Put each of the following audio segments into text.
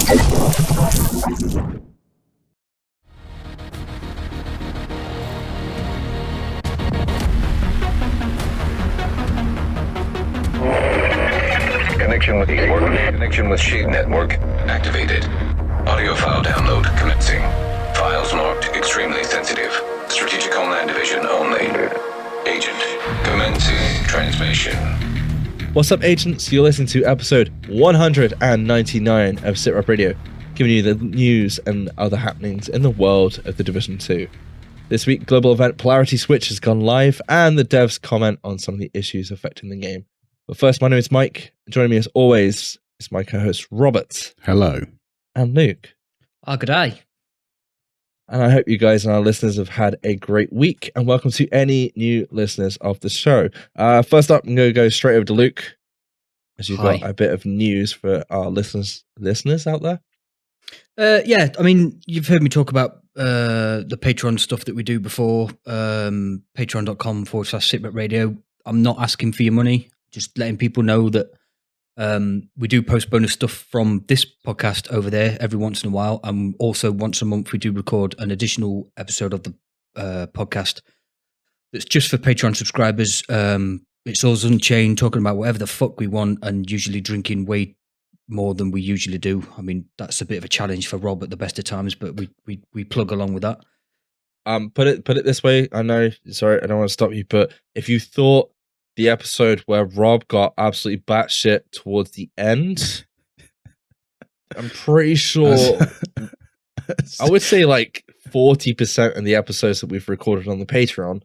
Connection with Shade Network activated. Audio file download commencing. Files marked extremely sensitive. Strategic Homeland Division only. Agent, commencing transmission. What's up, agents? You're listening to episode 199 of SITREP Radio, giving you the news and other happenings in the world of the Division 2. This week, global event Polarity Switch has gone live, and the devs comment on some of the issues affecting the game. But first, my name is Mike. Joining me as always is my co-host Robert. Hello. And Luke. Oh, good day. And I hope you guys and our listeners have had a great week, and welcome to any new listeners of the show. First up, I'm going to go straight over to Luke, as you've got a bit of news for our listeners out there. Yeah, I mean, you've heard me talk about the Patreon stuff that we do before, patreon.com/SITREP Radio. I'm not asking for your money, just letting people know that we do post bonus stuff from this podcast over there every once in a while. And also once a month, we do record an additional episode of the podcast that's just for Patreon subscribers. It's us Unchained talking about whatever the fuck we want and usually drinking way more than we usually do. I mean, that's a bit of a challenge for Rob at the best of times, but we plug along with that. Put it this way. I know, sorry, I don't want to stop you, but if you thought the episode where Rob got absolutely batshit towards the end, I'm pretty sure I would say like 40% of the episodes that we've recorded on the Patreon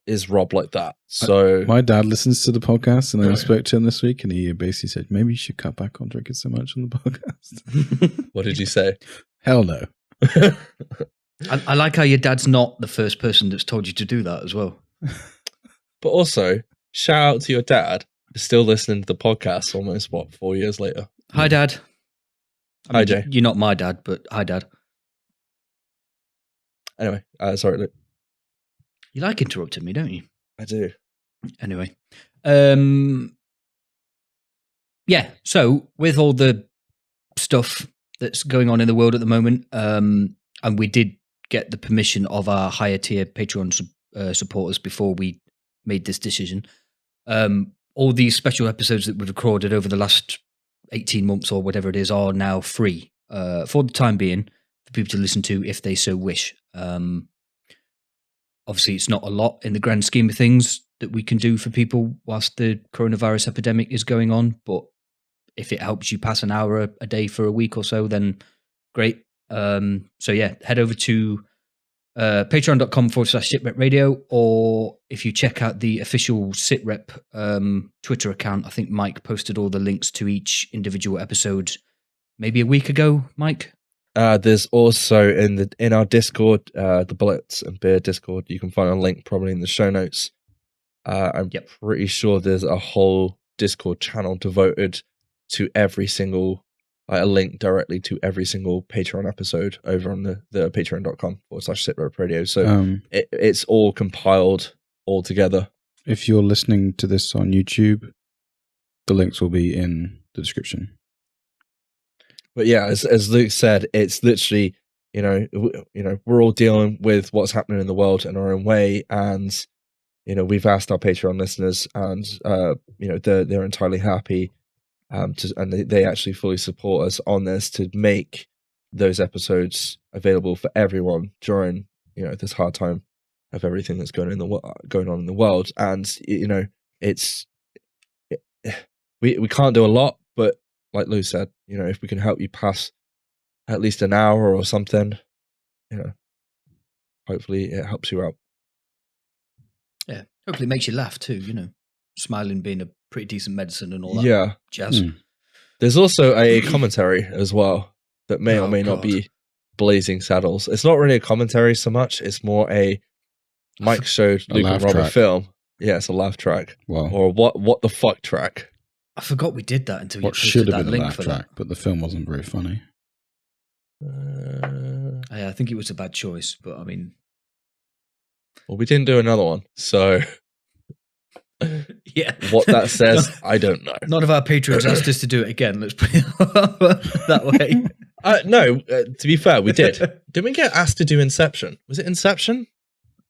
is Rob like that. So my dad listens to the podcast, and I spoke to him this week, and he basically said, maybe you should cut back on drinking so much on the podcast. What did you say? Hell no. I like how your dad's not the first person that's told you to do that as well. But also, shout out to your dad for still listening to the podcast almost, 4 years later. Hi, Dad. Hi, Jay. You're not my dad, but hi, Dad. Anyway, sorry, Luke. You like interrupting me, don't you? I do. Anyway. Yeah, so with all the stuff that's going on in the world at the moment, and we did get the permission of our higher tier Patreon supporters before we made this decision. All these special episodes that we've recorded over the last 18 months or whatever it is are now free for the time being for people to listen to if they so wish. Obviously, it's not a lot in the grand scheme of things that we can do for people whilst the coronavirus epidemic is going on. But if it helps you pass an hour a day for a week or so, then great. So yeah, head over to patreon.com/SITREP Radio, or if you check out the official SITREP Twitter account, I think Mike posted all the links to each individual episode maybe a week ago, Mike? There's also in our Discord, the Bullets and Beer Discord, you can find a link probably in the show notes. I'm pretty sure there's a whole Discord channel devoted to every single, a link directly to every single Patreon episode over on the patreon.com/SITREP Radio. So it's all compiled all together. If you're listening to this on YouTube, the links will be in the description. But yeah, as Luke said, it's literally, we're all dealing with what's happening in the world in our own way, and we've asked our Patreon listeners, and they're entirely happy, and they actually fully support us on this to make those episodes available for everyone during this hard time of everything that's going on in the world. And we can't do a lot, but like Lou said, if we can help you pass at least an hour or something, hopefully it helps you out. Yeah, hopefully it makes you laugh too, smiling being a pretty decent medicine and all that jazz. There's also a commentary as well that may or may not be Blazing Saddles. It's not really a commentary so much, it's more a Mike showed Luke and Rob a film. Yeah, it's a laugh track. Wow. Or what the fuck track. I forgot we did that until what you should posted have that been a link laugh for track, that. but the film wasn't very funny. I think it was a bad choice, but I mean... Well, we didn't do another one, so... Yeah. What that says, I don't know. None of our patrons asked us to do it again. Let's put it that way. No, to be fair, we did. Didn't we get asked to do Inception? Was it Inception?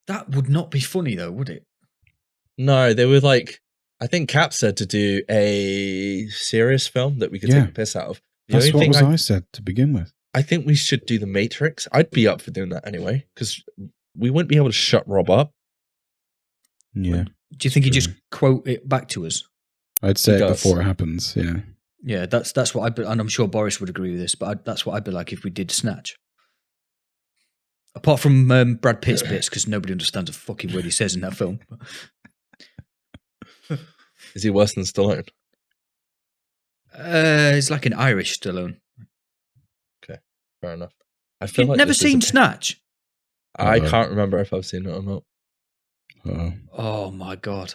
That would not be funny, though, would it? No, they were like, I think Cap said to do a serious film that we could take a piss out of. That's what I said to begin with. I think we should do The Matrix. I'd be up for doing that anyway, because we wouldn't be able to shut Rob up. Yeah. Do you think he just quote it back to us? I'd say it before it happens, yeah. Yeah, that's what I'd be, and I'm sure Boris would agree with this, but that's what I'd be like if we did Snatch. Apart from Brad Pitt's bits, because nobody understands a fucking word he says in that film. Is he worse than Stallone? He's like an Irish Stallone. Okay, fair enough. I feel You've never seen Snatch? I can't remember if I've seen it or not. Oh my god!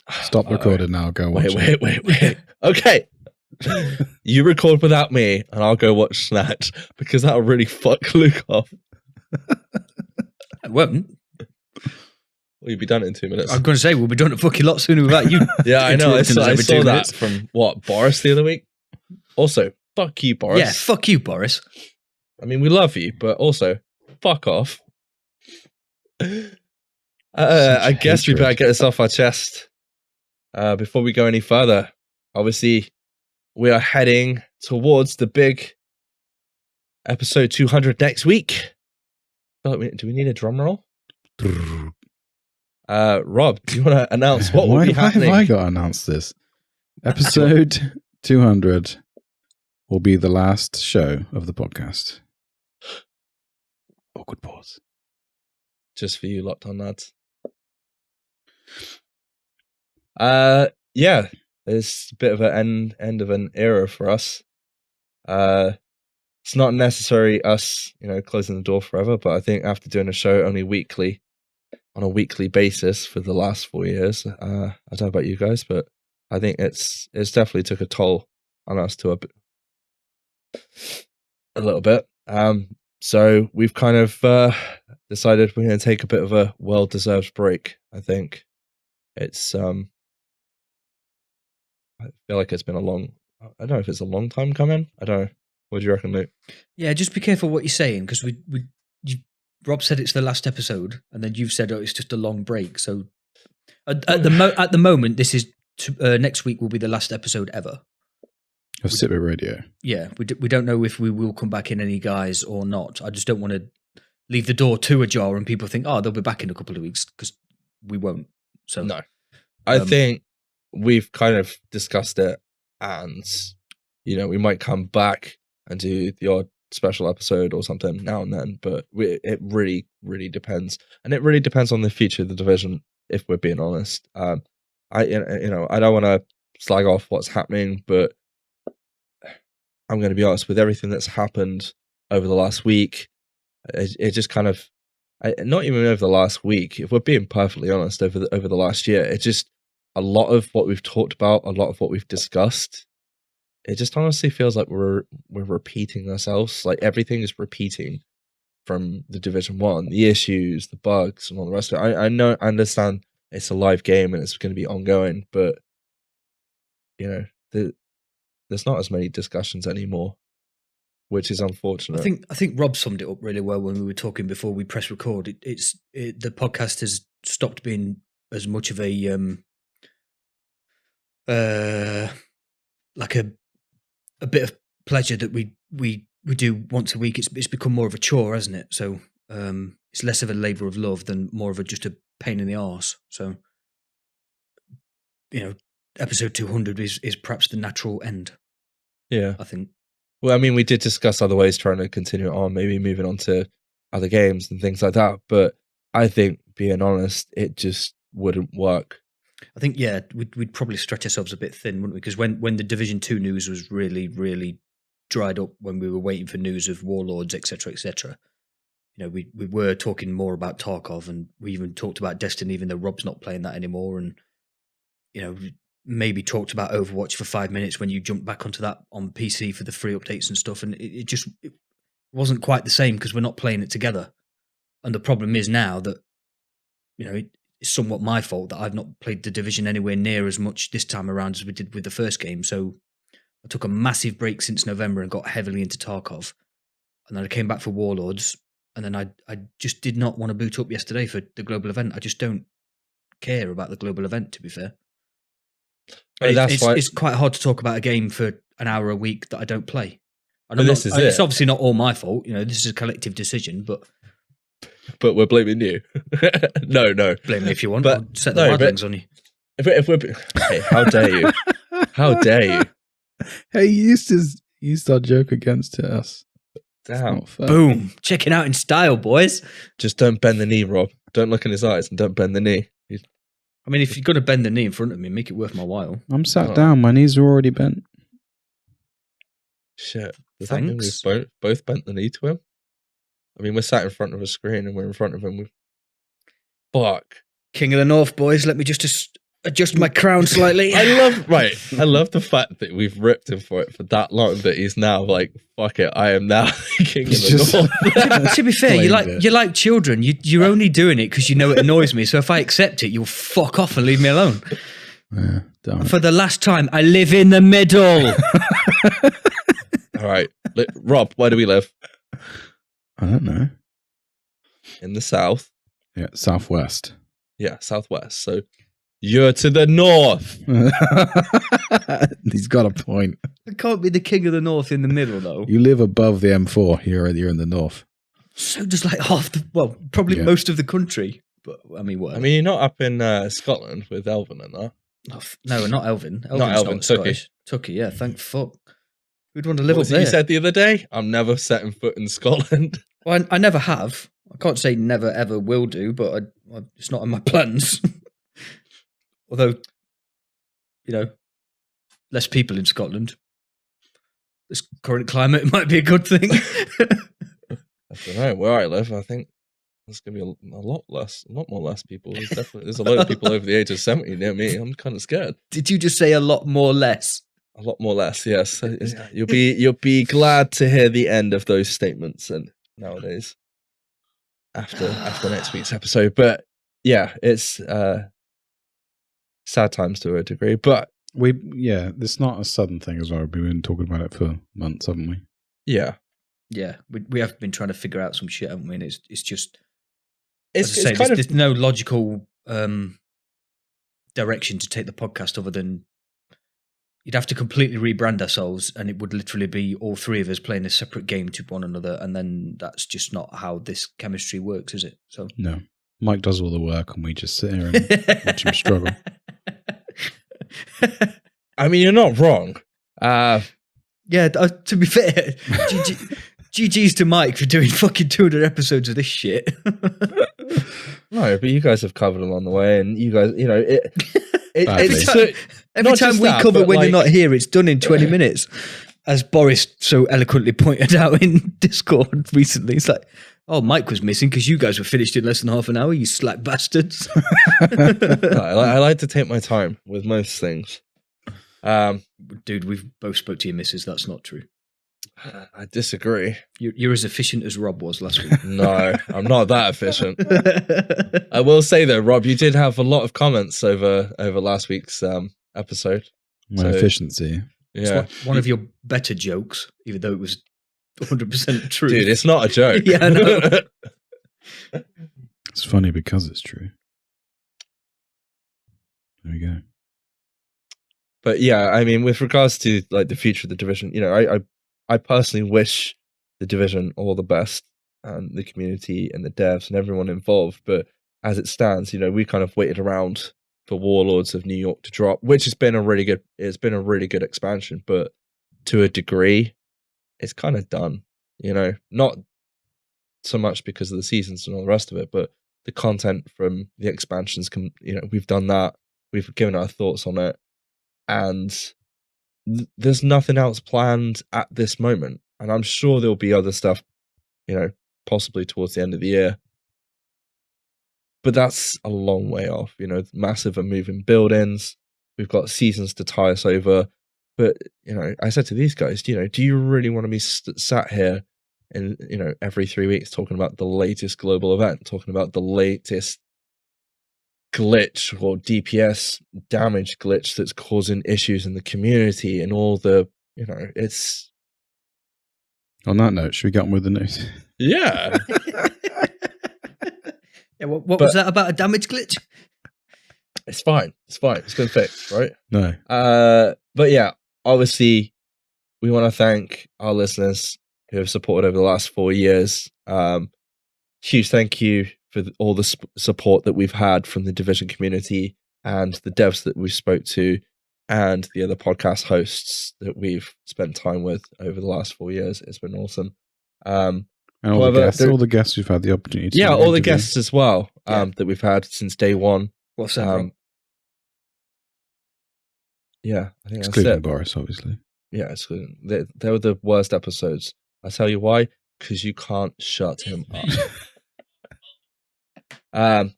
Stop recording now. Go watch it. Wait. Okay, you record without me, and I'll go watch Snatch because that'll really fuck Luke off. It won't. Well, you'll be done in 2 minutes. I'm going to say we'll be done a fucking lot sooner without you. Yeah, I know. I saw that minutes. from Boris the other week. Also, fuck you, Boris. Yeah, fuck you, Boris. I mean, we love you, but also, fuck off. I guess we better get this off our chest before we go any further. Obviously, we are heading towards the big episode 200 next week. Do we need a drum roll? Rob, do you want to announce what will be happening? Why have I got to announce this? Episode 200 will be the last show of the podcast. Awkward pause. Just for you, locked on lads. Yeah, it's a bit of an end of an era for us. It's not necessarily us, closing the door forever, but I think after doing a show only weekly, on a weekly basis for the last 4 years, I don't know about you guys, but I think it's definitely took a toll on us to a little bit. So we've kind of decided we're going to take a bit of a well-deserved break. I think it's I feel like it's been I don't know if it's a long time coming. I don't know. What do you reckon, Luke? Yeah, just be careful what you're saying, because Rob said it's the last episode, and then you've said, it's just a long break. So at the moment, this is next week will be the last episode ever of SITREP Radio. Yeah, we don't know if we will come back in any guise or not. I just don't want to leave the door too ajar and people think, they'll be back in a couple of weeks, because we won't. So no, I think we've kind of discussed it, and we might come back and do the odd special episode or something now and then, but it really, really depends, and it really depends on the future of the division. If we're being honest, I don't want to slag off what's happening, but I'm going to be honest with everything that's happened over the last week. It just kind of, not even over the last week. If we're being perfectly honest, over the last year, it just a lot of what we've talked about, a lot of what we've discussed. It just honestly feels like we're repeating ourselves. Like everything is repeating from the Division 1, the issues, the bugs, and all the rest of it. I understand it's a live game and it's going to be ongoing, but there's not as many discussions anymore, which is unfortunate. I think Rob summed it up really well when we were talking before we press record. The podcast has stopped being as much of a like a bit of pleasure that we do once a week. It's become more of a chore, hasn't it? So it's less of a labour of love than more of just a pain in the arse. So episode 200 is perhaps the natural end. Yeah, I think. Well, I mean, we did discuss other ways trying to continue it on, maybe moving on to other games and things like that. But I think, being honest, it just wouldn't work. I think, yeah, we'd probably stretch ourselves a bit thin, wouldn't we? Because when the Division 2 news was really, really dried up, when we were waiting for news of Warlords, etc., we were talking more about Tarkov, and we even talked about Destiny, even though Rob's not playing that anymore, and maybe talked about Overwatch for 5 minutes when you jumped back onto that on PC for the free updates and stuff, and it wasn't quite the same because we're not playing it together. And the problem is now that it's somewhat my fault that I've not played the division anywhere near as much this time around as we did with the first game. So I took a massive break since November and got heavily into Tarkov. And then I came back for Warlords. And then I just did not want to boot up yesterday for the global event. I just don't care about the global event, to be fair. It's quite hard to talk about a game for an hour a week that I don't play. It's obviously not all my fault. This is a collective decision, but we're blaming you. No. Blame me if you want. But I'll set the wildlings on you. If we're hey, how dare you? How dare you? Hey, you used our joke against us. Damn. Boom. Checking out in style, boys. Just don't bend the knee, Rob. Don't look in his eyes and don't bend the knee. I mean, if you're going to bend the knee in front of me, make it worth my while. I'm sat down. My knees are already bent. Shit. Does that mean we've both bent the knee to him? I mean, we're sat in front of a screen and we're in front of him. Fuck. King of the North, boys. Let me just adjust my crown slightly. I love the fact that we've ripped him for it for that long that he's now like, fuck it, I am now the king of the North. To be fair, you're like children. You're only doing it because you know it annoys me. So if I accept it, you'll fuck off and leave me alone. Yeah, for the last time, I live in the middle. All right. Rob, where do we live? I don't know. In the south. Yeah, southwest. Yeah, southwest. So you're to the north. He's got a point. I can't be the king of the north in the middle, though. You live above the M4. You're in the north. So does like probably most of the country. But I mean, what? I mean, you're not up in Scotland with Elvin and that. No, not Elvin. Not Elvin. Tucky, yeah. Thank fuck. We'd want to live up there. You said the other day, I'm never setting foot in Scotland. Well, I never have. I can't say never ever will do, but it's not in my plans. Although, less people in Scotland. This current climate might be a good thing. I don't know. Where I live, I think there's going to be a lot more less people. There's a lot of people over the age of 70 near me. I'm kind of scared. Did you just say a lot more less? A lot more less, yes. You'll be glad to hear the end of those statements and nowadays after next week's episode. But yeah, it's sad times to a degree. But it's not a sudden thing as well. We've been talking about it for months, haven't we? Yeah. Yeah. We have been trying to figure out some shit, haven't we? And it's just there's no logical direction to take the podcast other than you'd have to completely rebrand ourselves, and it would literally be all three of us playing a separate game to one another, and then that's just not how this chemistry works, is it? So no, Mike does all the work, and we just sit here and watch him struggle. I mean, you're not wrong. To be fair, GG's to Mike for doing fucking 200 episodes of this shit. No, but you guys have covered along the way, and you guys, every time we cover when you're not here, it's done in 20 minutes. As Boris so eloquently pointed out in Discord recently, it's like, oh, Mike was missing because you guys were finished in less than half an hour, you slack bastards. I like to take my time with most things. Dude, we've both spoke to your missus. That's not true. I disagree. You're as efficient as Rob was last week. No, I'm not that efficient. I will say though, Rob, you did have a lot of comments over last week's episode. My efficiency. Yeah, it's one of your better jokes, even though it was 100% true. Dude, it's not a joke. Yeah, I know. It's funny because it's true. There we go. But yeah, I mean, with regards to like the future of the division, I personally wish the division all the best and the community and the devs and everyone involved. But as it stands, we kind of waited around for Warlords of New York to drop, which has been a really good expansion. But to a degree, it's kind of done. Not so much because of the seasons and all the rest of it, but the content from the expansions. We've done that. We've given our thoughts on it, and there's nothing else planned at this moment, and I'm sure there'll be other stuff, possibly towards the end of the year. But that's a long way off, massive and moving buildings. We've got seasons to tie us over. But, I said to these guys, do you really want to be sat here and, every 3 weeks talking about the latest global event, talking about the latest glitch or DPS damage glitch that's causing issues in the community and all the, it's... On that note, should we get on with the news? Yeah. Yeah, what was that about a damage glitch? It's fine. It's been fixed, right? No. But yeah, obviously, we want to thank our listeners who have supported over the last 4 years. Huge thank you for all the support that we've had from the Division community and the devs that we spoke to and the other podcast hosts that we've spent time with over the last 4 years. It's been awesome. And all the guests we've had the opportunity to all the guests as well that we've had since day one. What's that? Yeah, I think excluding that's it. Boris, obviously. Yeah, excluding. They were the worst episodes. I tell you why. Because you can't shut him up.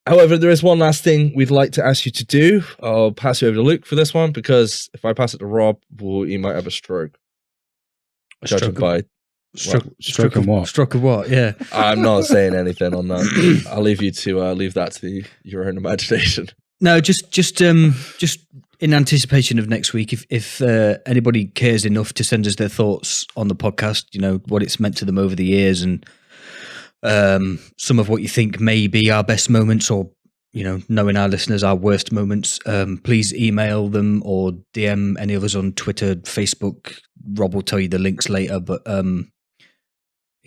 However, there is one last thing we'd like to ask you to do. I'll pass you over to Luke for this one, because if I pass it to Rob, he might have a stroke. Judging by... Stroke of what? Stroke of what, yeah. I'm not saying anything on that. I'll leave you to leave that to your own imagination. No, just in anticipation of next week, if anybody cares enough to send us their thoughts on the podcast, what it's meant to them over the years, and some of what you think may be our best moments, or knowing our listeners, our worst moments, please email them or DM any of us on Twitter, Facebook. Rob will tell you the links later, but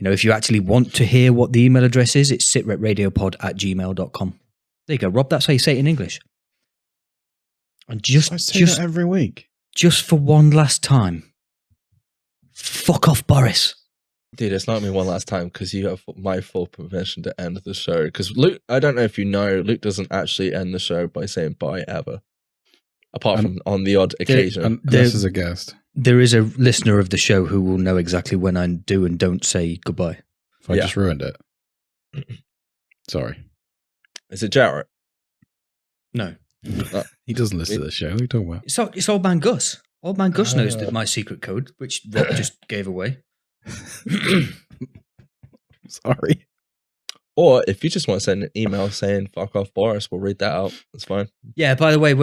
if you actually want to hear what the email address is, it's sitrepradiopod@gmail.com. There you go, Rob. That's how you say it in English. And I say that every week. Just for one last time, fuck off, Boris. Dude, it's not me one last time, because you have my full permission to end the show. Because Luke, I don't know if you know, Luke doesn't actually end the show by saying bye ever, apart from on the odd occasion. This is a guest. There is a listener of the show who will know exactly when I do and don't say goodbye. If I just ruined it. Sorry. Is it Jarrett? No. He doesn't listen to the show. What are you talking about? It's Old Man Gus. Old Man Gus knows that my secret code, which Rob just gave away. Sorry. Or if you just want to send an email saying fuck off Boris, we'll read that out. That's fine. Yeah, by the way,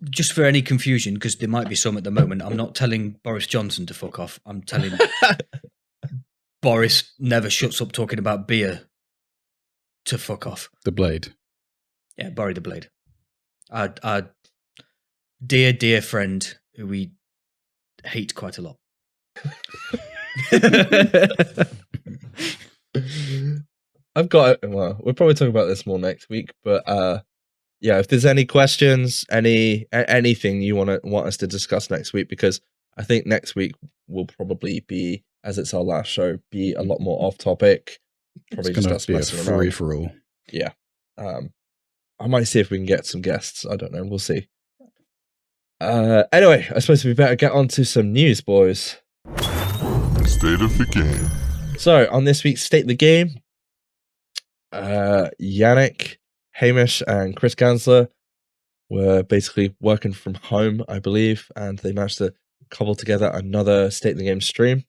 just for any confusion, because there might be some at the moment, I'm not telling Boris Johnson to fuck off. I'm telling Boris never shuts up talking about beer to fuck off. The Blade. Yeah, Barry the Blade. Our dear friend who we hate quite a lot. I've got it. Well, we'll probably talk about this more next week, but if there's any questions, anything you want us to discuss next week, because I think next week will probably be, as it's our last show, be a lot more off topic. Probably it's going to be a free for all. Yeah. I might see if we can get some guests. I don't know. We'll see. Anyway, I suppose we better get on to some news, boys. State of the game. So, on this week's State of the Game, Yannick, Hamish, and Chris Gansler were basically working from home, I believe, and they managed to cobble together another State of the Game stream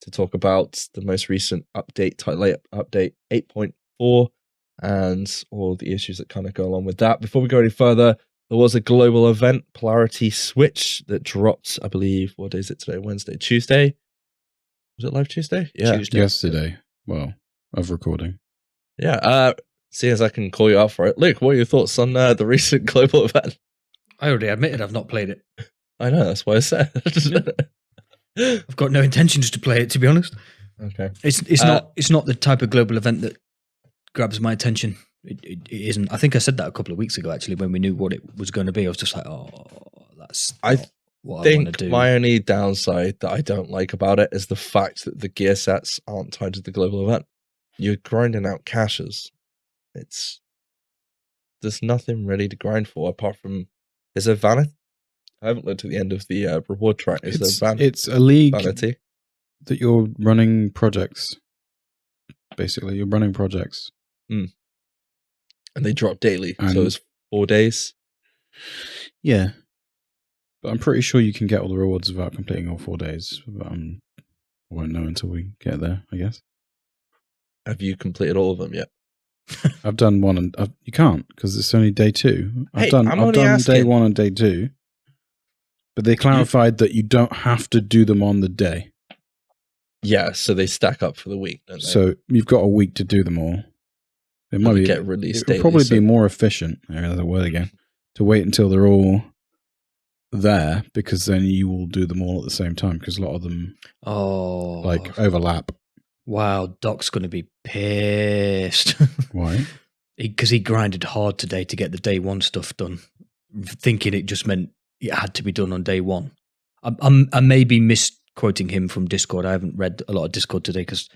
to talk about the most recent update, Title Update 8.4, and all the issues that kind of go along with that. Before we go any further, there was a global event, Polarity Switch, that dropped, I believe, what day is it today? Wednesday? Tuesday? Was it live Tuesday? Yeah. Tuesday. Yesterday. Well, of recording. Yeah. Seeing as I can call you out for it. Luke, what are your thoughts on the recent global event? I already admitted I've not played it. I know, that's why I said. I've got no intentions to play it, to be honest. Okay. It's not the type of global event that grabs my attention. It isn't. I think I said that a couple of weeks ago, actually, when we knew what it was going to be. I was just like, that's what I want to do. My only downside that I don't like about it is the fact that the gear sets aren't tied to the global event. You're grinding out caches. There's nothing really to grind for apart from, is there vanity? I haven't looked at the end of the reward track. It's a league vanity that you're running projects. Basically, you're running projects. And they drop daily, so it's 4 days. Yeah. But I'm pretty sure you can get all the rewards without completing all 4 days. But I won't know until we get there, I guess. Have you completed all of them yet? I've done one, and you can't because it's only day 2. Hey, I've done day asking. 1 and day 2, but they clarified that you don't have to do them on the day. Yeah, so they stack up for the week, don't they? So you've got a week to do them all. It might be get released. It would probably be more efficient. There's a word again. To wait until they're all there, because then you will do them all at the same time. Because a lot of them, overlap. Wow, Doc's going to be pissed. Why? Because he grinded hard today to get the day 1 stuff done, thinking it just meant it had to be done on day 1. I may be misquoting him from Discord. I haven't read a lot of Discord today because.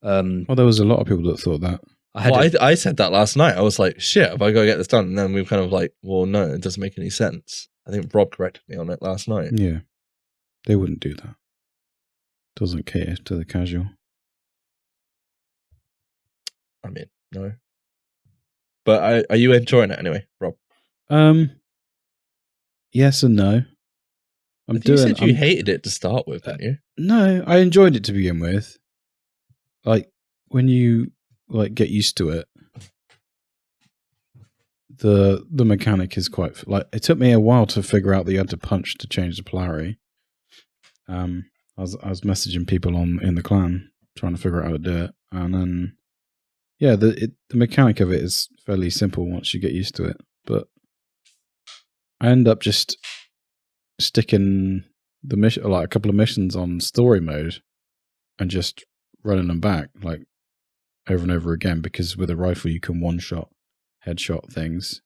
Well, there was a lot of people that thought that. I said that last night. I was like, shit, have I got to get this done? And then we were kind of like, well, no, it doesn't make any sense. I think Rob corrected me on it last night. Yeah. They wouldn't do that. Doesn't cater to the casual. I mean, no. But are you enjoying it anyway, Rob? Yes and no. You said you hated it to start with, didn't you? No, I enjoyed it to begin with. Like, when you get used to it, the mechanic is quite it took me a while to figure out that you had to punch to change the polarity. I was messaging people in the clan trying to figure out how to do it, and then the mechanic of it is fairly simple once you get used to it. But I end up just sticking the mission, a couple of missions on story mode, and just running them back over and over again, because with a rifle you can one-shot headshot things,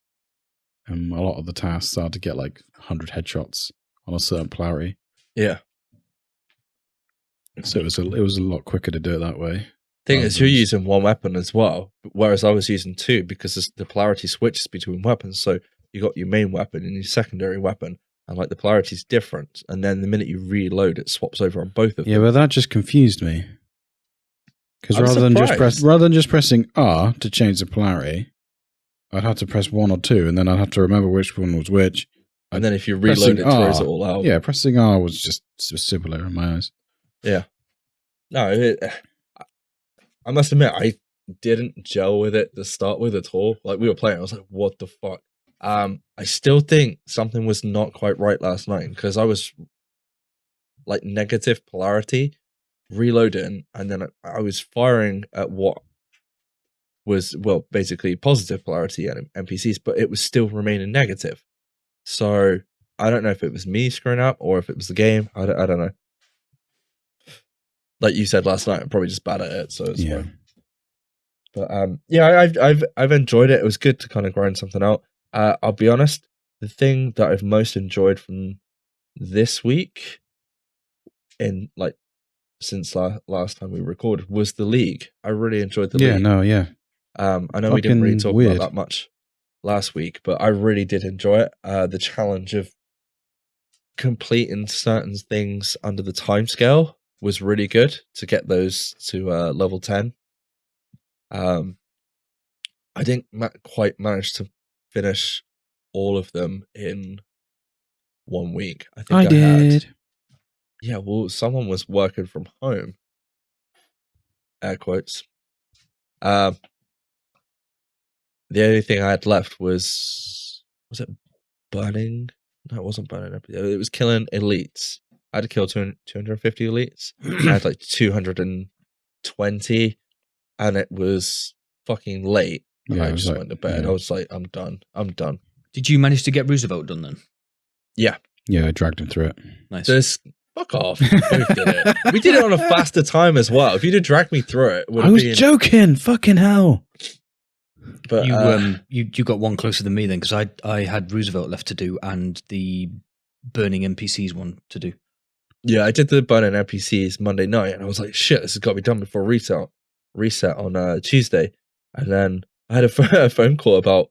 and a lot of the tasks are to get 100 headshots on a certain polarity. Yeah. So it was a lot quicker to do it that way. Thing is, you're using one weapon as well, whereas I was using 2 because the polarity switches between weapons. So you got your main weapon and your secondary weapon, and the polarity's different. And then the minute you reload, it swaps over on both of them. Yeah, but that just confused me. Because rather than just pressing R to change the polarity, I'd have to press 1 or 2, and then I'd have to remember which one was which. And then if you reload, it throws it all out. Yeah, pressing R was just simpler in my eyes. Yeah. No, I must admit, I didn't gel with it to start with at all. We were playing, I was like, what the fuck? I still think something was not quite right last night, because I was negative polarity, reloading, and then I was firing at what was, basically positive polarity and NPCs, but it was still remaining negative. So I don't know if it was me screwing up or if it was the game. I don't know. Like you said last night, I'm probably just bad at it, so it's fine. But I've enjoyed it. It was good to kind of grind something out. I'll be honest, the thing that I've most enjoyed from this week, since last time we recorded, was the league. I really enjoyed the league. I know we didn't really talk about that much last week, but I really did enjoy it. The challenge of completing certain things under the timescale was really good to get those to level 10. I didn't quite manage to finish all of them in 1 week. I think I did. Yeah, well, someone was working from home. Air quotes. The only thing I had left was it burning? No, it wasn't burning. It was killing elites. I had to kill 250 elites. I had 220, and it was fucking late. Yeah, I just went to bed. Yeah. I was like, I'm done. Did you manage to get Roosevelt done then? Yeah. Yeah, I dragged him through it. Nice. Fuck off. We both did it. We did it on a faster time as well. If you'd have dragged me through it, I was joking. Fucking hell. But you got one closer than me then, because I had Roosevelt left to do and the burning NPCs one to do. Yeah, I did the burning NPCs Monday night, and I was like, shit, this has got to be done before reset on Tuesday. And then I had a phone call about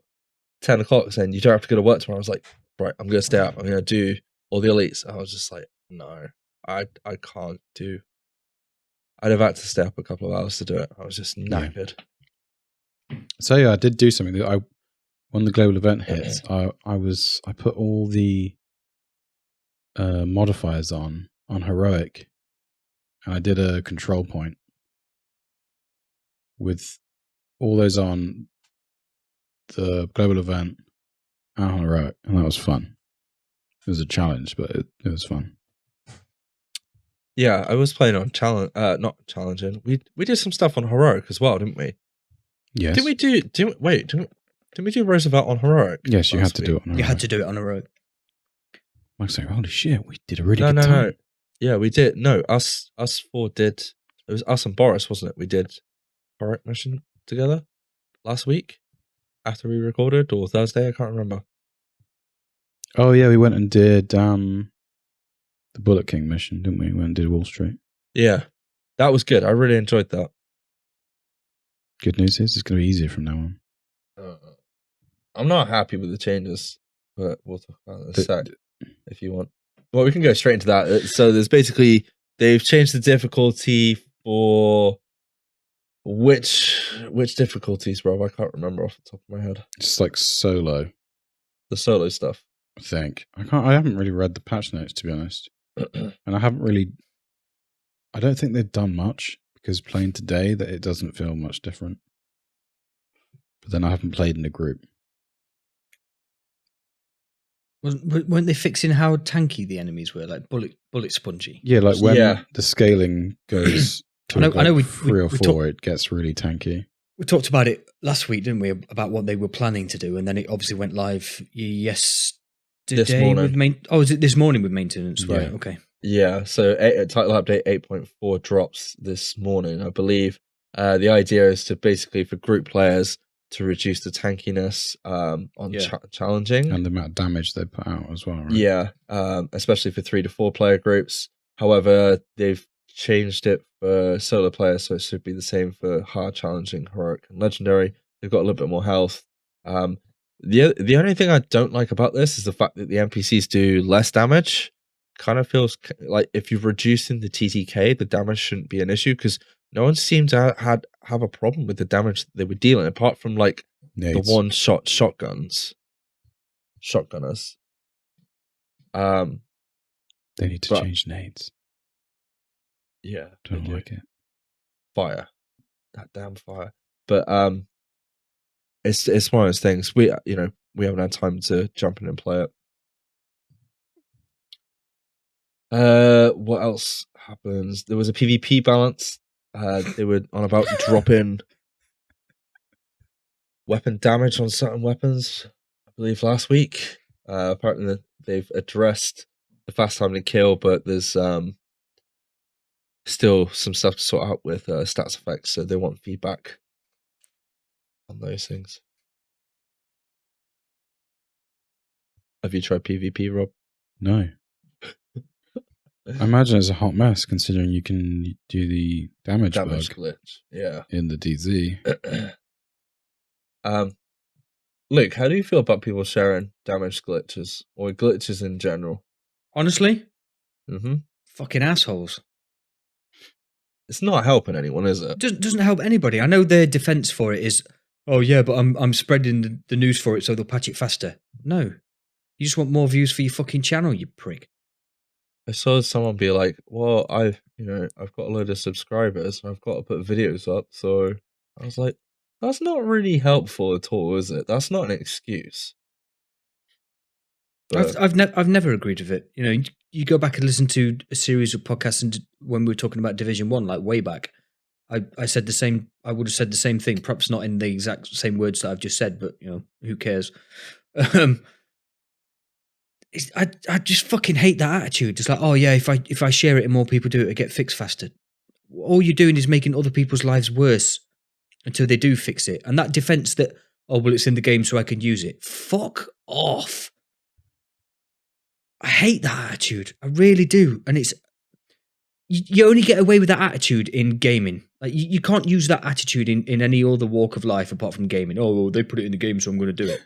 10 o'clock saying, you don't have to go to work tomorrow. I was like, right, I'm going to stay up. I'm going to do all the elites. I was just like, no, I can't do. I'd have had to stay up a couple of hours to do it. I was just knackered. Yeah. So yeah, I did do something. When the global event hit, I put all the modifiers on heroic, and I did a control point with all those on the global event and heroic, and that was fun. It was a challenge, but it was fun. Yeah, I was playing on challenge, not challenging. We did some stuff on heroic as well, didn't we? Yes. Did we do? Didn't we do Roosevelt on heroic? Yes, you had to do it on You heroic. had to do it on a road. Mike's like, holy shit, we did a really No, good time. no. Yeah, we did. No, us four did. It was us and Boris, wasn't it? We did heroic mission together last week after we recorded, or Thursday. I can't remember. Oh yeah, we went and did the Bullet King mission, didn't we? We went and did Wall Street. Yeah, that was good. I really enjoyed that. Good news is it's going to be easier from now on. I'm not happy with the changes, but we'll talk about it in a sec if you want. Well, we can go straight into that. So there's basically, they've changed the difficulty for which difficulties, bro? I can't remember off the top of my head. It's like solo, The solo stuff. I think. I haven't really read the patch notes, to be honest. And I don't think they've done much, because playing today, that it doesn't feel much different. But then I haven't played in a group. Weren't they fixing how tanky the enemies were, like bullet spongy? Yeah, like when Yeah. the scaling goes to I know we 3 or we 4, it gets really tanky. We talked about it last week, didn't we? About what they were planning to do, and then it obviously went live yesterday. This morning. Is it this morning with maintenance? Right. Yeah. Okay. Yeah, so title update 8.4 drops this morning, I believe. The idea is to basically, for group players, to reduce the tankiness on challenging. And the amount of damage they put out as well, right? Yeah, especially for 3 to 4 player groups. However, they've changed it for solo players, so it should be the same for hard, challenging, heroic, and legendary. They've got a little bit more health. The only thing I don't like about this is the fact that the NPCs do less damage. Kind of feels like if you're reducing the TTK, the damage shouldn't be an issue, because no one seemed to have a problem with the damage that they were dealing, apart from like Nades. the one-shot shotgunners. They need to change nades. Yeah, Don't they like do. it. Fire, that damn fire. But it's one of those things. We haven't had time to jump in and play it. What else happens? There was a PvP balance. They were on about dropping weapon damage on certain weapons, I believe last week. Apparently they've addressed the fast time to kill, but there's still some stuff to sort out with stats effects, so they want feedback on those things. Have you tried PvP, Rob? No. I imagine it's a hot mess, considering you can do the damage bug glitch. Yeah. in the DZ. Luke, how do you feel about people sharing damage glitches or glitches in general? Honestly, Mm-hmm. fucking assholes. It's not helping anyone, is it? Doesn't help anybody. I know their defense for it is, oh yeah, but I'm spreading the news for it, so they'll patch it faster. No, you just want more views for your fucking channel, you prick. I saw someone be like, "Well, I've got a load of subscribers, and I've got to put videos up." So I was like, "That's not really helpful at all, is it? That's not an excuse." But I've never agreed with it. You know, you go back and listen to a series of podcasts, and when we were talking about Division 1, like way back, I said the same. I would have said the same thing, perhaps not in the exact same words that I've just said, but who cares? I just fucking hate that attitude. It's like, oh yeah, if I share it and more people do it, it get fixed faster. All you're doing is making other people's lives worse until they do fix it. And that defense that, oh well, it's in the game so I can use it. Fuck off. I hate that attitude. I really do. And it's you only get away with that attitude in gaming. Like you can't use that attitude in any other walk of life apart from gaming. Oh, well, they put it in the game, so I'm going to do it.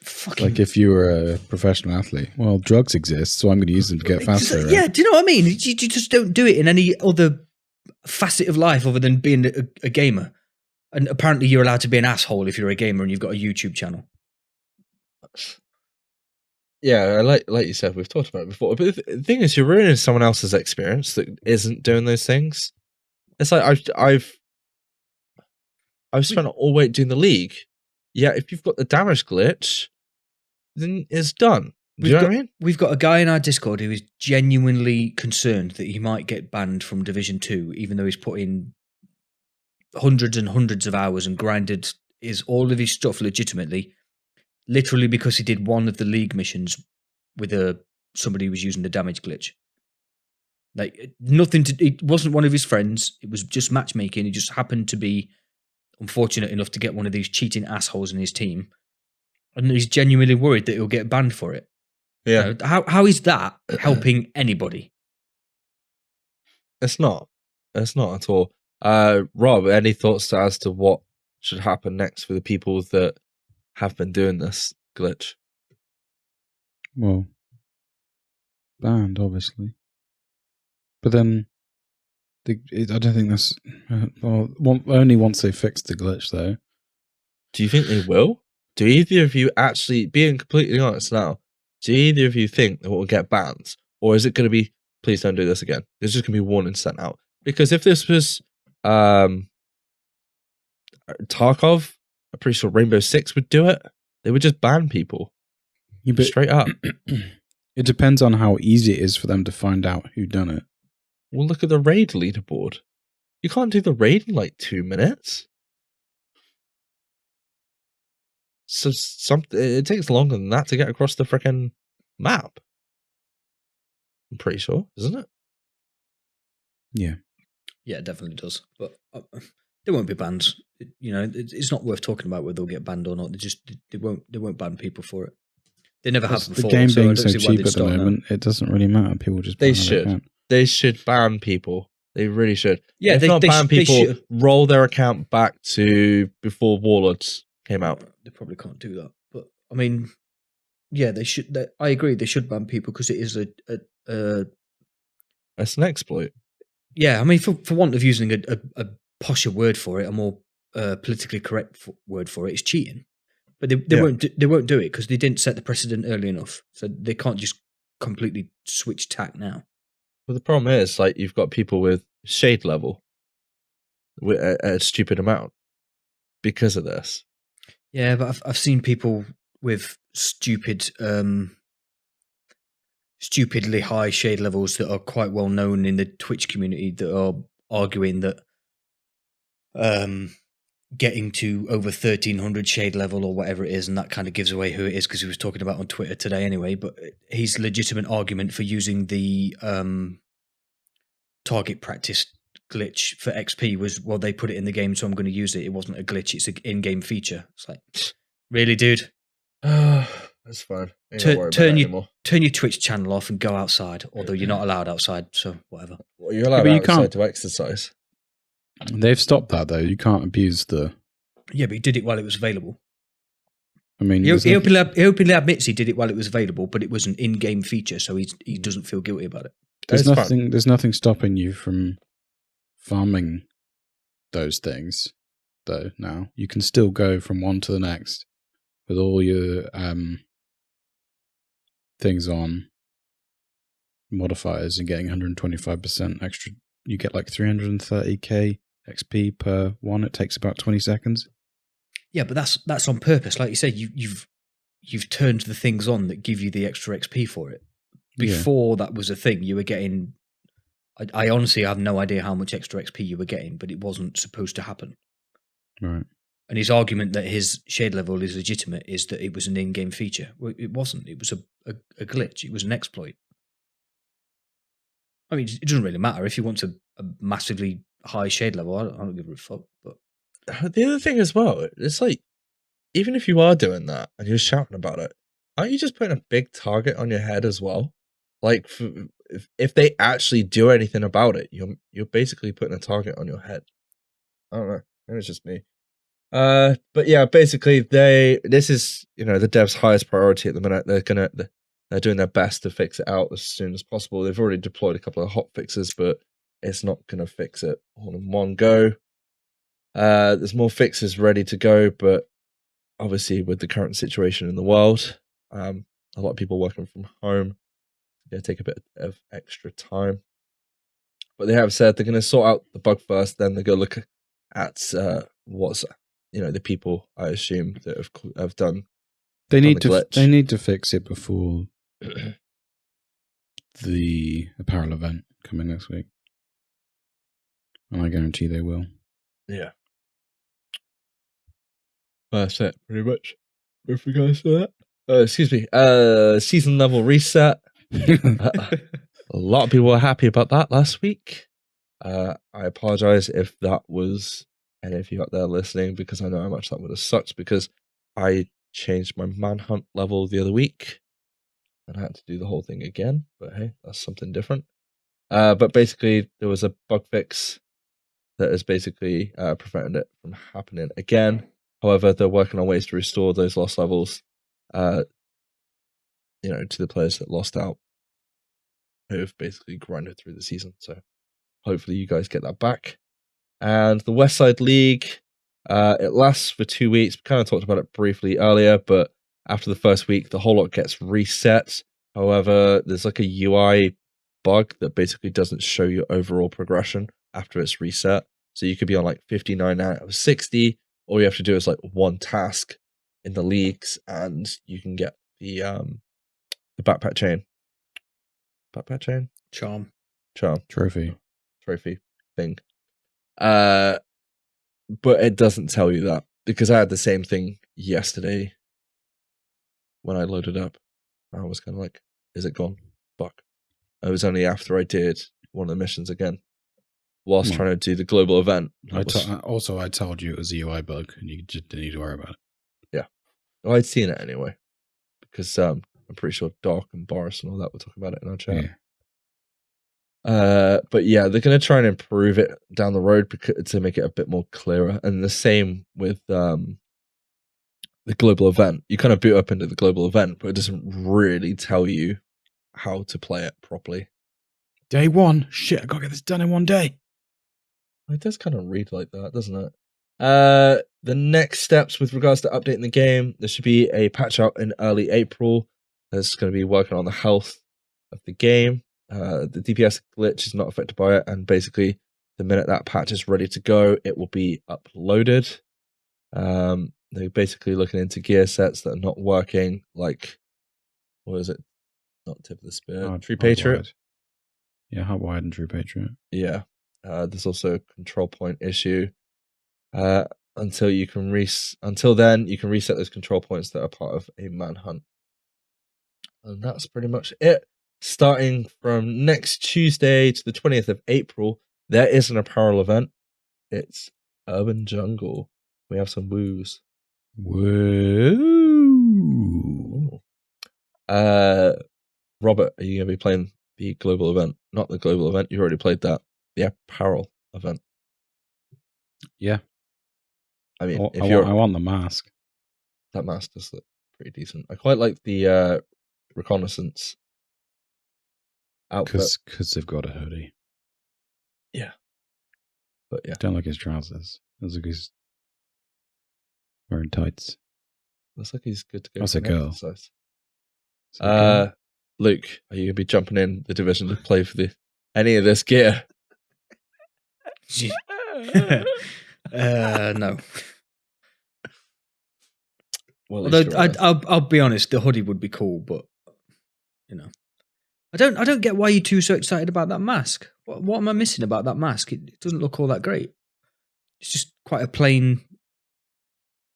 Fucking... Like if you were a professional athlete, well, drugs exist, so I'm going to use them to get faster. Right? Yeah, do you know what I mean? You just don't do it in any other facet of life other than being a gamer. And apparently you're allowed to be an asshole if you're a gamer and you've got a YouTube channel. yeah, like you said, we've talked about it before. But the thing is, you're ruining someone else's experience that isn't doing those things. It's like I've I've spent all week doing the league. Yeah, if you've got the damage glitch, then it's done. Do you know what I mean? We've got a guy in our Discord who is genuinely concerned that he might get banned from Division 2, even though he's put in hundreds and hundreds of hours and grinded all of his stuff legitimately, literally because he did one of the league missions with somebody who was using the damage glitch. Like, it wasn't one of his friends, it was just matchmaking. He just happened to be unfortunate enough to get one of these cheating assholes in his team, and he's genuinely worried that he'll get banned for it. Yeah. You know, how is that helping anybody? It's not at all. Rob, any thoughts as to what should happen next for the people that have been doing this glitch? Well, banned, obviously. But then, I don't think that's... only once they fix the glitch, though. Do you think they will? Do either of you actually, being completely honest now, do either of you think that we'll get banned? Or is it going to be, please don't do this again? There's just going to be warnings sent out. Because if this was Tarkov, I'm pretty sure Rainbow Six would do it. They would just ban people. Straight up. It depends on how easy it is for them to find out who done it. Well, look at the raid leaderboard. You can't do the raid in like 2 minutes. So it takes longer than that to get across the frickin' map. I'm pretty sure, isn't it? Yeah. Yeah, it definitely does. But they won't be banned. It's not worth talking about whether they'll get banned or not. They won't ban people for it. They never have before. The game so being so cheap at the moment, it doesn't really matter. People just ban They should ban people. They really should. Yeah, if not ban people, roll their account back to before Warlords came out. They probably can't do that. But I mean, yeah, they should. I agree. They should ban people because it is it's an exploit. Yeah, I mean, for want of using a posher word for it, a more politically correct word for it, it's cheating. But they won't do it because they didn't set the precedent early enough. So they can't just completely switch tack now. Well, the problem is, like, you've got people with shade level with a stupid amount because of this. Yeah, but I've seen people with stupidly high shade levels that are quite well known in the Twitch community that are arguing that getting to over 1300 shade level or whatever it is, and that kind of gives away who it is because he was talking about on Twitter today anyway, but his legitimate argument for using the target practice glitch for XP was, well, they put it in the game, so I'm going to use it. It wasn't a glitch, it's an in-game feature. It's like, really, dude? That's fine. Turn your Twitch channel off and go outside, although you're not allowed outside, so whatever. Well, you're allowed outside to exercise. They've stopped that, though. You can't abuse the... Yeah, but he did it while it was available. I mean... He openly admits he did it while it was available, but it was an in-game feature, so he doesn't feel guilty about it. There's nothing stopping you from farming those things, though, now. You can still go from one to the next with all your things on, modifiers, and getting 125% extra. You get like 330k XP per one. It takes about 20 seconds. Yeah, but that's on purpose. Like you said, you've turned the things on that give you the extra XP for it. Before that was a thing, you were getting... I honestly have no idea how much extra XP you were getting, but it wasn't supposed to happen. Right. And his argument that his shade level is legitimate is that it was an in-game feature. Well, it wasn't. It was a glitch. It was an exploit. I mean, it doesn't really matter if you want a massively high shade level. I don't give a fuck. But the other thing as well, it's like, even if you are doing that and you're shouting about it, aren't you just putting a big target on your head as well? Like, if they actually do anything about it, you're basically putting a target on your head. I don't know. Maybe it's just me. But yeah, basically this is, the devs' highest priority at the minute. They're doing their best to fix it out as soon as possible. They've already deployed a couple of hot fixes, but it's not going to fix it all in one go. There's more fixes ready to go, but obviously with the current situation in the world, a lot of people working from home, it's going to take a bit of extra time. But they have said they're going to sort out the bug first, then they're going to look at what's the people I assume that have done. They done need the to. glitch. They need to fix it before the apparel event coming next week, and I guarantee they will. Yeah. That's it, pretty much. With regards to that. Excuse me. Season level reset. A lot of people were happy about that last week. I apologize if that was any of you out there listening, because I know how much that would have sucked, because I changed my manhunt level the other week and I had to do the whole thing again. But hey, that's something different. But basically, there was a bug fix that has basically prevented it from happening again. However, they're working on ways to restore those lost levels, to the players that lost out, who have basically grinded through the season. So hopefully you guys get that back. And the Westside League, it lasts for 2 weeks. We kind of talked about it briefly earlier, but after the first week, the whole lot gets reset. However, there's like a UI bug that basically doesn't show your overall progression after it's reset. So you could be on like 59 out of 60. All you have to do is like one task in the leagues, and you can get the backpack chain. Backpack chain? Charm. Trophy thing. But it doesn't tell you that, because I had the same thing yesterday when I loaded up. I was kind of like, is it gone? Fuck. It was only after I did one of the missions again, whilst trying to do the global event. I told you it was a UI bug, and you just didn't need to worry about it. Yeah. Well, I'd seen it anyway, because I'm pretty sure Doc and Boris and all that were talking about it in our chat. Yeah. But yeah, they're going to try and improve it down the road to make it a bit more clearer. And the same with the global event. You kind of boot up into the global event, but it doesn't really tell you how to play it properly. Day one. Shit, I got to get this done in one day. It does kind of read like that, doesn't it? The next steps with regards to updating the game, there should be a patch out in early April that's going to be working on the health of the game. The DPS glitch is not affected by it, and basically the minute that patch is ready to go, it will be uploaded. They're basically looking into gear sets that are not working, like, what is it? Not Tip of the Spear. True Patriot. Yeah, Hot Wide and True Patriot. Yeah. There's also a control point issue. Until then, you can reset those control points that are part of a manhunt. And that's pretty much it. Starting from next Tuesday to the 20th of April, there is an apparel event. It's Urban Jungle. We have some woos. Woo! Robert, are you going to be playing the global event? Not the global event, you already played that. The apparel event. Yeah. I mean, I want the mask. That mask does look pretty decent. I quite like the reconnaissance outfit. Because they've got a hoodie. Yeah. But yeah. Don't like his trousers. Looks like he's wearing tights. Looks like he's good to go. That's a girl. Exercise. Luke, are you going to be jumping in the division to play for any of this gear? No. Well, although I'll be honest, the hoodie would be cool, but I don't get why you're two so excited about that mask. What am I missing about that mask? It doesn't look all that great. It's just quite a plain,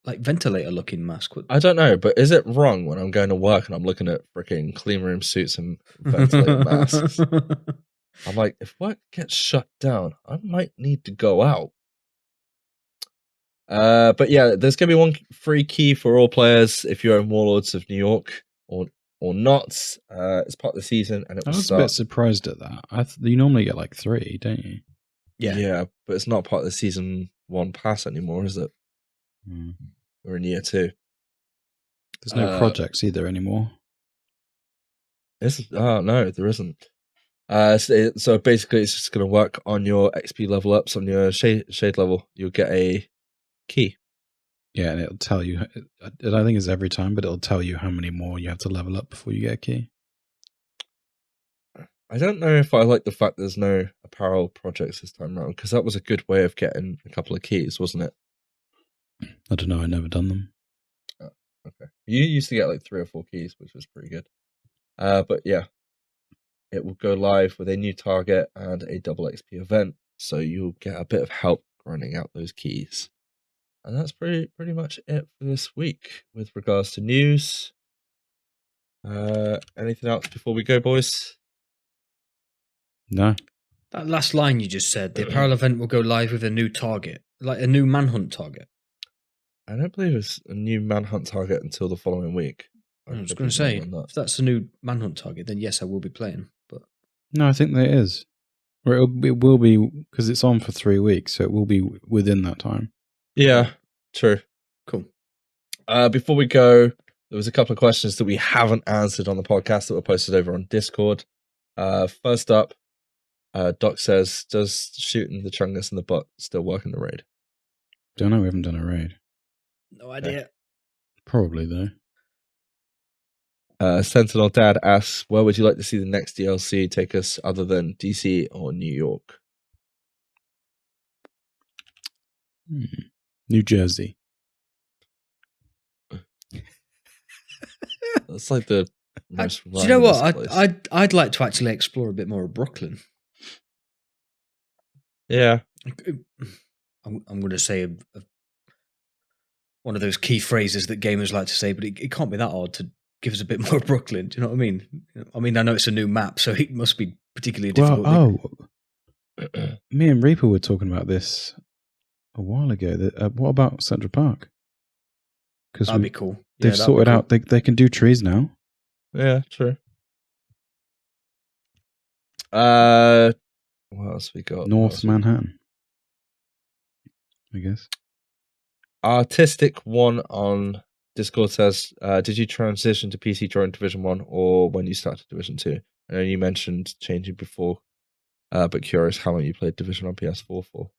like, ventilator looking mask. I don't know, but is it wrong when I'm going to work and I'm looking at freaking clean room suits and ventilator masks? I'm like, if work gets shut down, I might need to go out. But yeah, there's going to be one free key for all players if you own Warlords of New York or not. It's part of the season, and I was a bit surprised at that. You normally get like 3, don't you? Yeah, but it's not part of the season 1 pass anymore, is it? We're in year 2. There's no projects either anymore. No, there isn't. So basically, it's just going to work on your XP level ups. On your shade level, you'll get a key. Yeah, and it'll tell you. I don't think it's every time, but it'll tell you how many more you have to level up before you get a key. I don't know if I like the fact there's no apparel projects this time around, because that was a good way of getting a couple of keys, wasn't it? I don't know. I never done them. Oh, okay. You used to get like 3 or 4 keys, which was pretty good. But yeah, it will go live with a new target and a double XP event, so you'll get a bit of help grinding out those keys. And that's pretty much it for this week with regards to news. Anything else before we go, boys? No. That last line you just said, the apparel event will go live with a new target, like a new manhunt target. I don't believe it's a new manhunt target until the following week. I was going to say, if that's a new manhunt target, then yes, I will be playing. But No, I think there is. Or it will be, because it's on for 3 weeks, so it will be within that time. Yeah, true. Cool. Before we go, there was a couple of questions that we haven't answered on the podcast that were posted over on Discord. First up, Doc says, does shooting the Chungus in the butt still work in the raid? Don't know, we haven't done a raid. No idea. Probably, though. Sentinel Dad asks, where would you like to see the next DLC take us other than DC or New York? New Jersey. That's like the most do you know what? randomest place. I'd like to actually explore a bit more of Brooklyn. Yeah. I'm going to say one of those key phrases that gamers like to say, but it can't be that hard to give us a bit more of Brooklyn. Do you know what I mean? I mean, I know it's a new map, so it must be particularly difficult. Me and Reaper were talking about this a while ago. What about Central Park? Because that'd be cool. They've sorted out. They can do trees now. Yeah, true. What else we got? North Manhattan, I guess. Artistic One on Discord says, did you transition to PC during Division 1 or when you started Division 2? I know you mentioned changing before, but curious how long you played Division on PS4 for.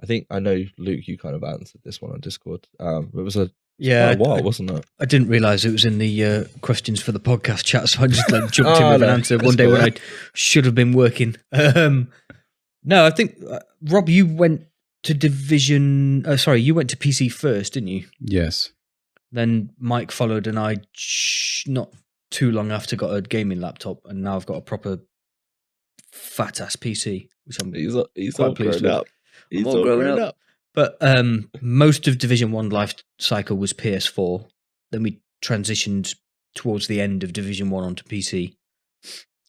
I think I know, Luke, you kind of answered this one on Discord. It was a while, wasn't it? I didn't realise it was in the questions for the podcast chat, so I just jumped in with an answer one day when I should have been working. No, I think, Rob, you went to Division... you went to PC first, didn't you? Yes. Then Mike followed, and I, not too long after, got a gaming laptop, and now I've got a proper fat-ass PC, which I'm he's quite all pleased grown with. up. He's all grown up. But most of Division 1 life cycle was PS4. Then we transitioned towards the end of Division 1 onto PC.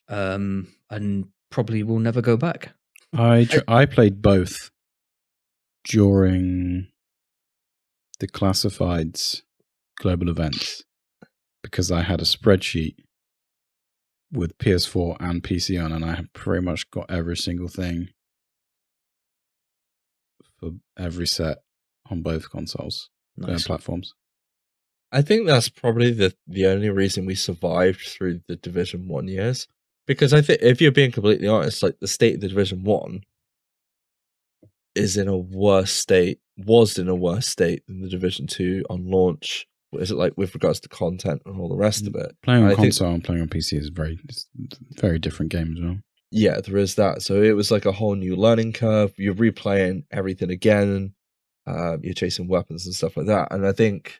And probably will never go back. I played both during the Classifieds global events because I had a spreadsheet with PS4 and PC on, and I had pretty much got every single thing for every set on both consoles and platforms. I think that's probably the only reason we survived through the Division 1 years. Because I think, if you're being completely honest, like the state of the Division 1 was in a worse state than the Division 2 on launch. What is it like with regards to content and all the rest of it? Playing on console and playing on PC is very different game as well. Yeah, there is that. So it was like a whole new learning curve. You're replaying everything again. You're chasing weapons and stuff like that. And I think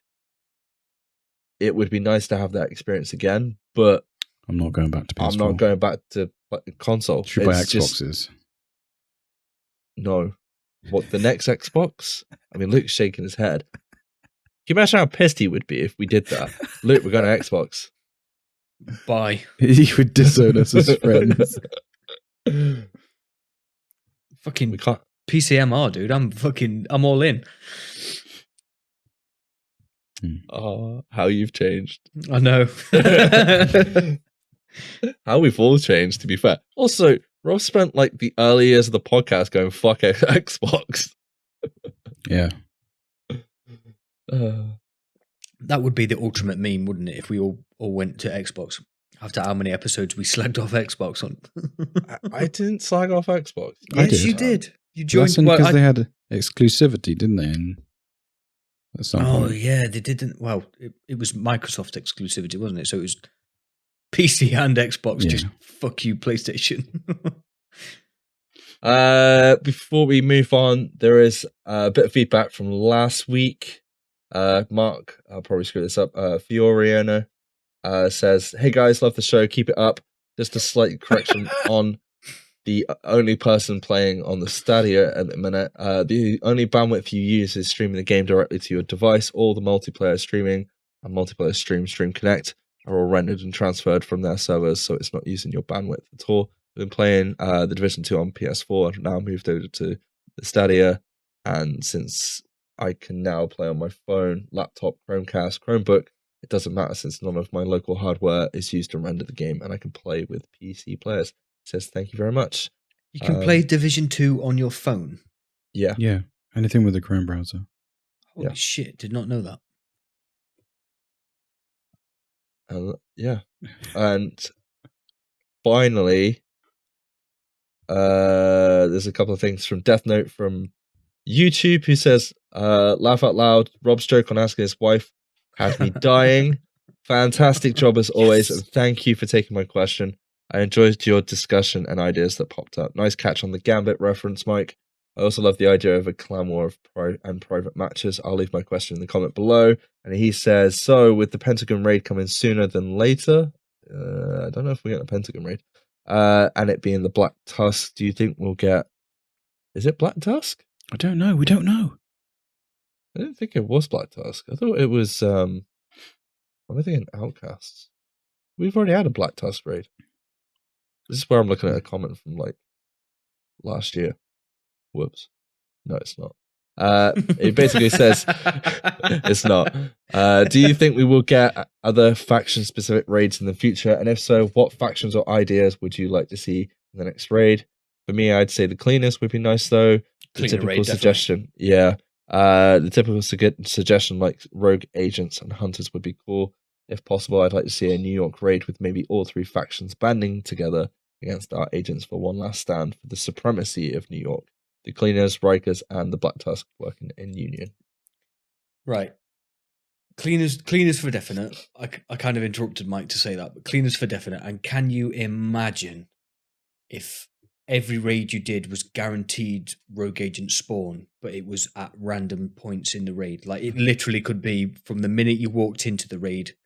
it would be nice to have that experience again, but I'm not going back to PS4. I'm not going back to console. Should buy Xboxes. No. What, the next Xbox? I mean, Luke's shaking his head. Can you imagine how pissed he would be if we did that? Luke, we're going to Xbox. Bye. He would disown us as friends. Fucking PCMR, dude. I'm all in. How you've changed. I know. How we've all changed, to be fair. Also, Rob spent like the early years of the podcast going, fuck Xbox. Yeah. That would be the ultimate meme, wouldn't it, if we all went to Xbox after how many episodes we slagged off Xbox on? I didn't slag off Xbox. Yes, you did. You joined because they had exclusivity, didn't they? At some point. Yeah, they didn't. Well, it was Microsoft exclusivity, wasn't it? So it was PC and Xbox. Yeah. Just fuck you, PlayStation. Before we move on, there is a bit of feedback from last week. Mark, I'll probably screw this up. Fioriano says, "Hey guys, love the show. Keep it up. Just a slight correction on the only person playing on the Stadia at the minute. The only bandwidth you use is streaming the game directly to your device. All the multiplayer streaming and multiplayer Stream Connect are all rendered and transferred from their servers, so it's not using your bandwidth at all. I've been playing the Division 2 on PS4. I've now moved over to the Stadia, and since I can now play on my phone, laptop, Chromecast, Chromebook, it doesn't matter since none of my local hardware is used to render the game, and I can play with PC players." It says, "Thank you very much." You can play Division 2 on your phone? Yeah. Yeah. Anything with a Chrome browser. Holy shit, did not know that. Yeah. And finally, there's a couple of things from Death Note from YouTube, who says, "Laugh out loud. Rob's joke on asking his wife had me dying. Fantastic job as always, and thank you for taking my question. I enjoyed your discussion and ideas that popped up. Nice catch on the Gambit reference, Mike. I also love the idea of a clan war of private matches. I'll leave my question in the comment below." And he says, "So with the Pentagon raid coming sooner than later, I don't know if we get the Pentagon raid, and it being the Black Tusk, do you think we'll get? Is it Black Tusk? I don't know. We don't know. I didn't think it was Black Tusk. I thought it was. I'm thinking Outcasts. We've already had a Black Tusk raid. This is where I'm looking at a comment from like last year. Whoops. No, it's not. It basically says it's not. Do you think we will get other faction-specific raids in the future? And if so, what factions or ideas would you like to see in the next raid? For me, I'd say the cleanest would be nice, though. The typical raid, suggestion, yeah. The typical suggestion like rogue agents and hunters would be cool. If possible, I'd like to see a New York raid with maybe all three factions banding together against our agents for one last stand for the supremacy of New York. The Cleaners, Rikers, and the Black Tusk working in union." Right. Cleaners for definite. I kind of interrupted Mike to say that, but Cleaners for definite. And can you imagine if every raid you did was guaranteed rogue agent spawn, but it was at random points in the raid? Like, it literally could be from the minute you walked into the raid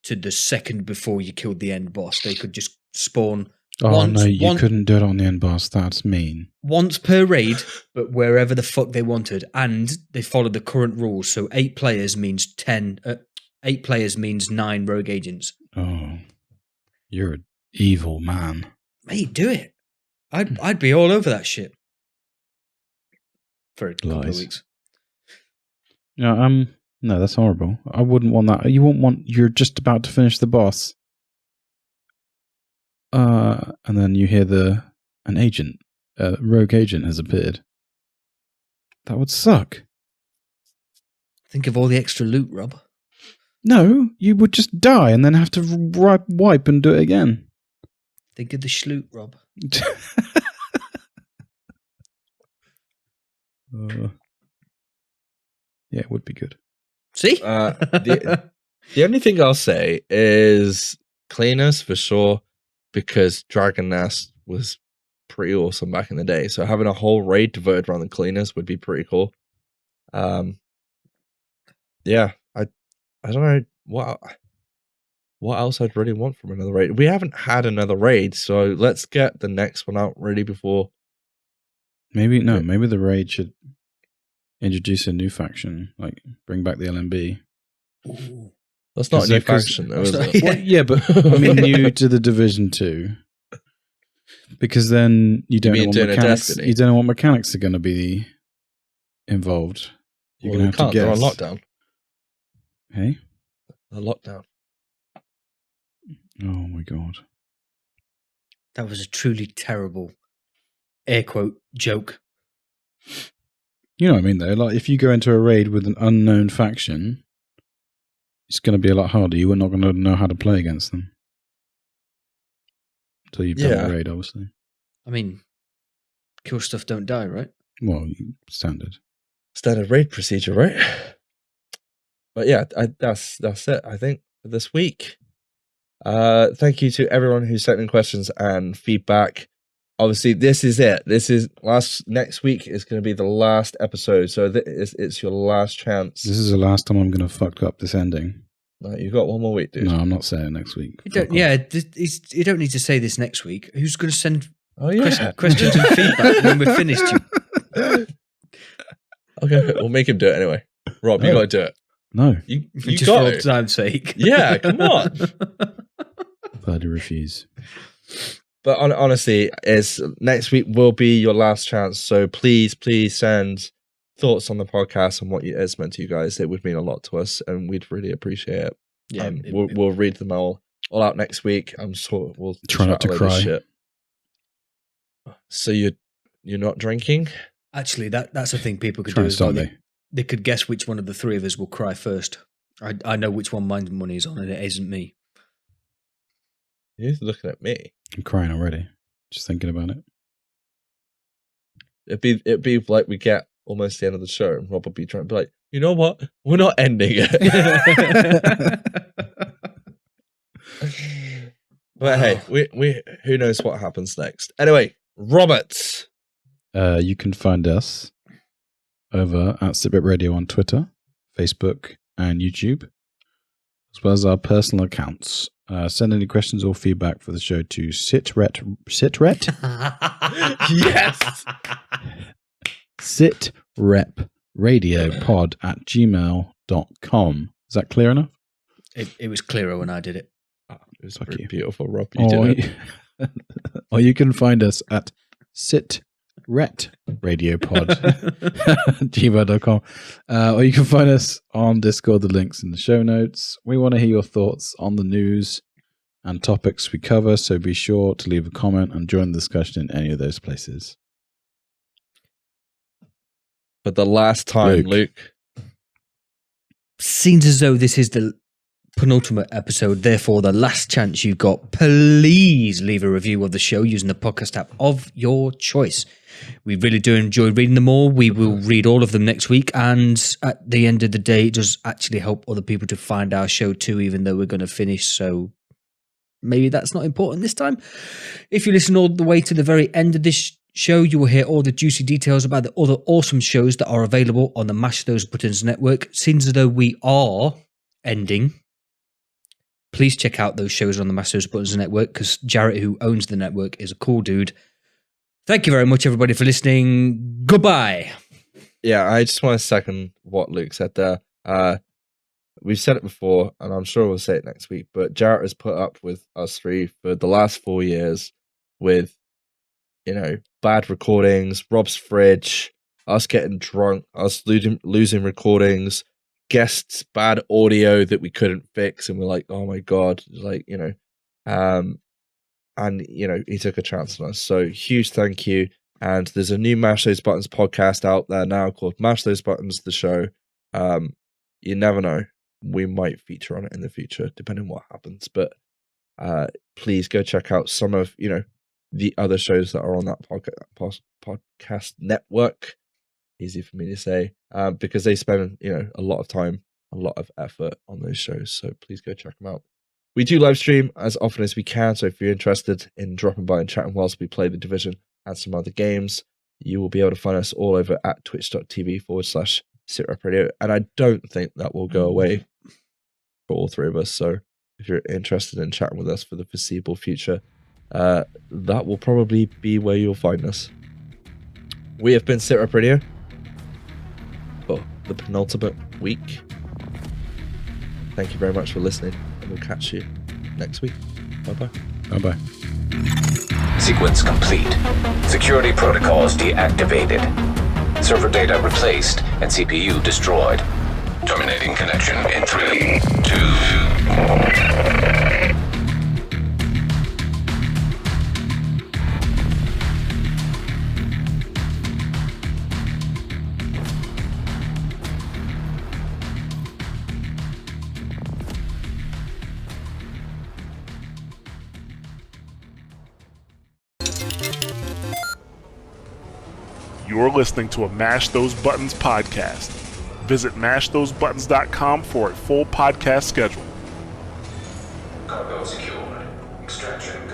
to the second before you killed the end boss. They could just spawn. No, you couldn't do it on the end boss. That's mean. Once per raid, but wherever the fuck they wanted, and they followed the current rules. So 8 players means 10. 8 players means 9 rogue agents. Oh, you're an evil man. Mate, do it. I'd be all over that shit for a couple of weeks. Yeah, no, that's horrible. I wouldn't want that. You wouldn't want. You're just about to finish the boss. And then you hear an agent, rogue agent has appeared. That would suck. Think of all the extra loot, Rob. No, you would just die and then have to wipe and do it again. Think of the schloot, Rob. Yeah, it would be good. See? The only thing I'll say is Cleaners for sure, because Dragon Nest was pretty awesome back in the day. So having a whole raid devoted around the Cleaners would be pretty cool. Yeah, I don't know what else I'd really want from another raid. We haven't had another raid, so let's get the next one out ready before. Maybe the raid should introduce a new faction, like bring back the LMB. Ooh. That's not a new faction, though, is it? Well, yeah, but I mean, new to the Division 2, because then you don't know what mechanics. You don't know what mechanics are going to be involved. You're going to have to guess. They're on lockdown. Hey, they're lockdown. Oh my god, that was a truly terrible air quote joke. You know what I mean, though. Like, if you go into a raid with an unknown faction, it's going to be a lot harder. You are not going to know how to play against them until you've done the raid, obviously. I mean, kill stuff don't die, right? Well, standard raid procedure, right? But yeah, that's it, I think, for this week. Thank you to everyone who sent in questions and feedback. obviously, this is it. Next week is going to be the last episode, so it's your last chance. This is the last time I'm going to fuck up this ending. No, you've got one more week, dude. No, I'm not saying it next week. You don't need to say this next week. Who's going to send questions and feedback when we're finished? Okay, we'll make him do it anyway. Rob, you got to do it. No. You Just got for it. old time's sake. Yeah, come on. Glad you refuse. But honestly, next week will be your last chance. So please send thoughts on the podcast and what it's meant to you guys. It would mean a lot to us, and we'd really appreciate it. Yeah, we'll read them all out next week. I'm sure we'll try not to cry. Shit. So you're not drinking? Actually, that's a thing people could do as well. They could guess which one of the three of us will cry first. I know which one my money is on, and it isn't me. You're looking at me. I'm crying already. Just thinking about it. It'd be like we get almost the end of the show, and Rob will be trying to be like, you know what? We're not ending it. But hey, we who knows what happens next? Anyway, Robert. You can find us over at SITREP Radio on Twitter, Facebook, and YouTube, as well as our personal accounts. Send any questions or feedback for the show to SITREP? Yes. SITREP Radio pod at gmail.com. Is that clear enough? It was clearer when I did it. Oh, it was pretty beautiful, Rob. You did it. Or you can find us at SITREP Radio pod gmail.com. Or you can find us on Discord. The links in the show notes. We want to hear your thoughts on the news and topics we cover, so be sure to leave a comment and join the discussion in any of those places. For the last time, Luke. Seems as though this is the penultimate episode, therefore the last chance you've got. Please leave a review of the show using the podcast app of your choice. We really do enjoy reading them all. We will read all of them next week, and at the end of the day, it does actually help other people to find our show too, even though we're going to finish, so maybe that's not important this time. If you listen all the way to the very end of this show, you will hear all the juicy details about the other awesome shows that are available on the Mash Those Buttons network. Seems as though we are ending, please check out those shows on the Mash Those Buttons network, because Jarrett, who owns the network, is a cool dude. Thank you very much, everybody, for listening. Goodbye. Yeah, I just want to second what Luke said there. We've said it before, and I'm sure we'll say it next week, but Jarrett has put up with us three for the last 4 years with, bad recordings, Rob's fridge, us getting drunk, us losing recordings, guests, bad audio that we couldn't fix, and we're like, oh my God, and he took a chance on us. So huge thank you. And there's a new Mash Those Buttons podcast out there now called Mash Those Buttons, the show. You never know. We might feature on it in the future, depending on what happens. But please go check out some of, the other shows that are on that podcast network. Easy for me to say, because they spend, a lot of time, a lot of effort on those shows. So please go check them out. We do live stream as often as we can. So if you're interested in dropping by and chatting whilst we play The Division and some other games, you will be able to find us all over at twitch.tv/SITREP Radio. And I don't think that will go away for all three of us. So if you're interested in chatting with us for the foreseeable future, that will probably be where you'll find us. We have been SITREP Radio for the penultimate week. Thank you very much for listening, and we'll catch you next week. Bye-bye. Bye-bye. Sequence complete. Security protocols deactivated. Server data replaced and CPU destroyed. Terminating connection in 3, 2, 1. You're listening to a Mash Those Buttons podcast. Visit mashthosebuttons.com for a full podcast schedule. Cargo secured. Extraction